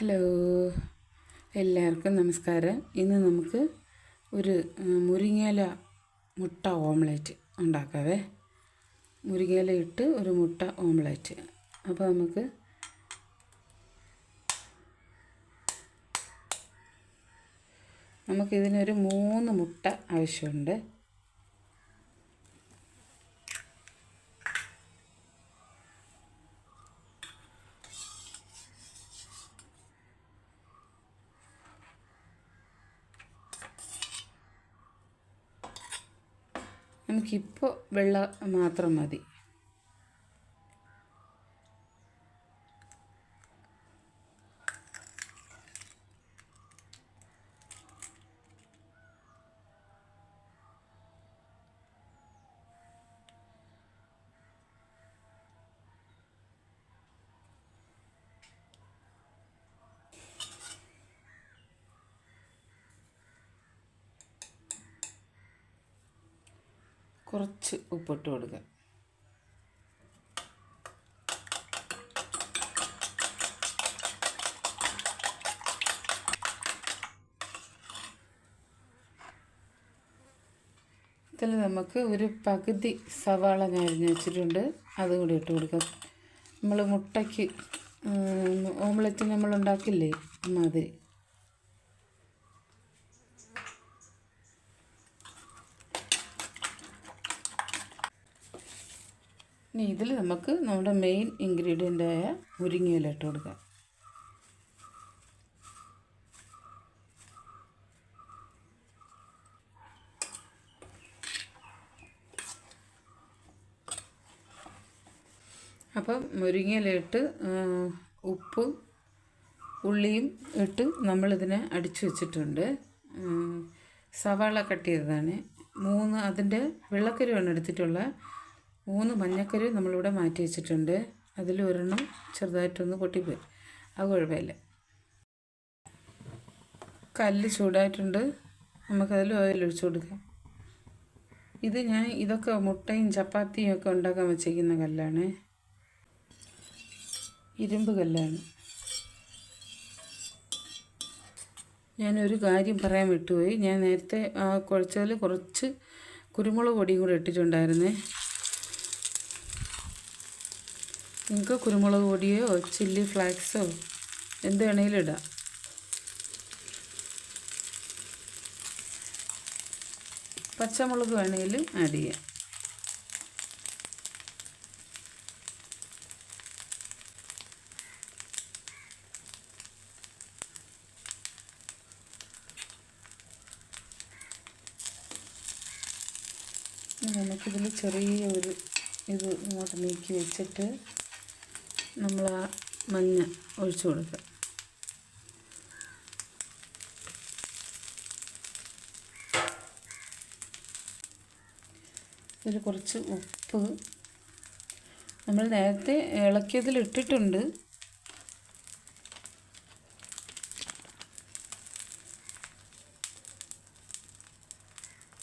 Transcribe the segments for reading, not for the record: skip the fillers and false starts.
Hello, എല്ലാവർക്കും നമസ്കാരം. ഇന്ന് നമുക്ക് ഒരു മുരിങ്ങയില മുട്ട ഓംലേറ്റ് ഉണ്ടാക്കാവേ. മുരിങ്ങയില ഇട്ട് ഒരു മുട്ട ഓംലേറ്റ്. അപ്പോൾ നമുക്കിതിനൊരു 3 മുട്ട ആവശ്യമുണ്ട്. നമുക്കിപ്പോൾ വെള്ളം മാത്രം മതി. കുറച്ച് ഉപ്പിട്ട് കൊടുക്കുക. ഇതിൽ നമുക്ക് ഒരു പകുതി സവാള ഞാൻ അരിഞ്ഞ് വെച്ചിട്ടുണ്ട്, അതും കൂടി ഇട്ട് കൊടുക്കാം. നമ്മൾ മുട്ടയ്ക്ക് ഓംലെറ്റ് നമ്മൾ ഉണ്ടാക്കില്ലേ മാതിരി. ഇനി ഇതിൽ നമുക്ക് നമ്മുടെ മെയിൻ ഇൻഗ്രീഡിയൻ്റായ മുരിങ്ങയില ഇട്ട് കൊടുക്കാം. അപ്പം മുരിങ്ങയില ഇട്ട് ഉപ്പും ഉള്ളിയും ഇട്ട് നമ്മളിതിനെ അടിച്ചു വെച്ചിട്ടുണ്ട്. സവാള കട്ട് ചെയ്തതാണ്. 3 അതിൻ്റെ വെള്ളക്കരുവാണ് എടുത്തിട്ടുള്ള. 3 മഞ്ഞക്കരു നമ്മളിവിടെ മാറ്റി വെച്ചിട്ടുണ്ട്. അതിൽ ഒരെണ്ണം ചെറുതായിട്ടൊന്ന് പൊട്ടിപ്പോയി, അത് കുഴപ്പമില്ല. കല്ല് ചൂടായിട്ടുണ്ട്, നമുക്കതിൽ ഓയിൽ ഒഴിച്ചു കൊടുക്കാം. ഇതൊക്കെ മുട്ടയും ചപ്പാത്തിയും ഒക്കെ ഉണ്ടാക്കാൻ വെച്ചിരിക്കുന്ന കല്ലാണ്, ഇരുമ്പ് കല്ലാണ്. ഞാനൊരു കാര്യം പറയാൻ വിട്ടുപോയി. ഞാൻ നേരത്തെ കുഴച്ചതിൽ കുറച്ച് കുരുമുളക് പൊടിയും കൂടെ ഇട്ടിട്ടുണ്ടായിരുന്നേ. നിങ്ങൾക്ക് കുരുമുളക് പൊടിയോ ചില്ലി ഫ്ലേക്സോ എന്ത് വേണമെങ്കിലും ഇടാം. പച്ചമുളക് വേണമെങ്കിലും ആഡ് ചെയ്യാം. നമുക്കിതിൽ ചെറിയൊരു ഇത് ഇങ്ങോട്ട് നീക്കി വെച്ചിട്ട് നമ്മൾ ആ മഞ്ഞ ഒഴിച്ചു കൊടുക്കുക. ഇതിൽ കുറച്ച് ഉപ്പ് നമ്മൾ നേരത്തെ ഇളക്കിയതിൽ ഇട്ടിട്ടുണ്ട്.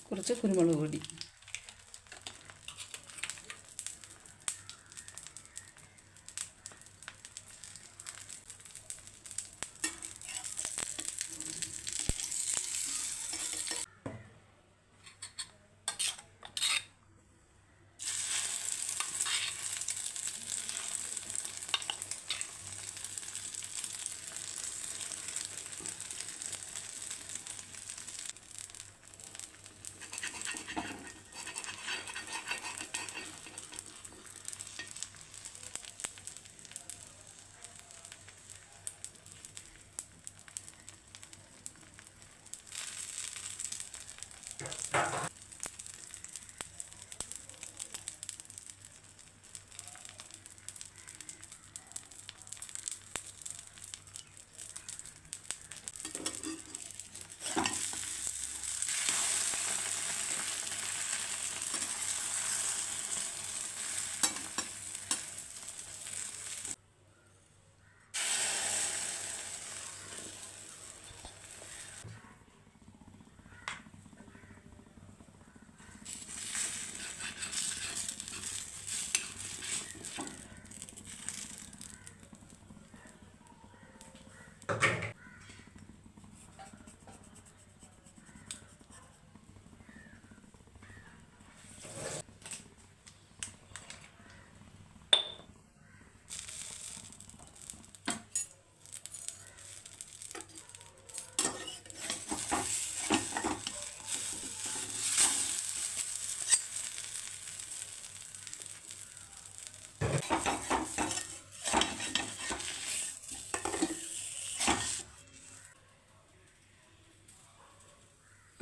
കുറച്ച് കുരുമുളക് പൊടി.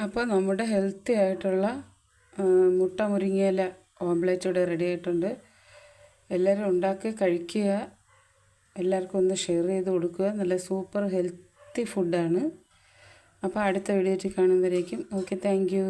അപ്പോൾ നമ്മുടെ ഹെൽത്തി ആയിട്ടുള്ള മുട്ട മുരിങ്ങയില ഓംലെറ്റ് ഇവിടെ റെഡി ആയിട്ടുണ്ട്. എല്ലാവരും ഉണ്ടാക്കി കഴിക്കുക. എല്ലാവർക്കും ഒന്ന് ഷെയർ ചെയ്ത് കൊടുക്കുക. നല്ല സൂപ്പർ ഹെൽത്തി ഫുഡാണ്. അപ്പോൾ അടുത്ത വീഡിയോയിൽ കാണുമ്പോഴേക്കും ഓക്കെ, താങ്ക് യു.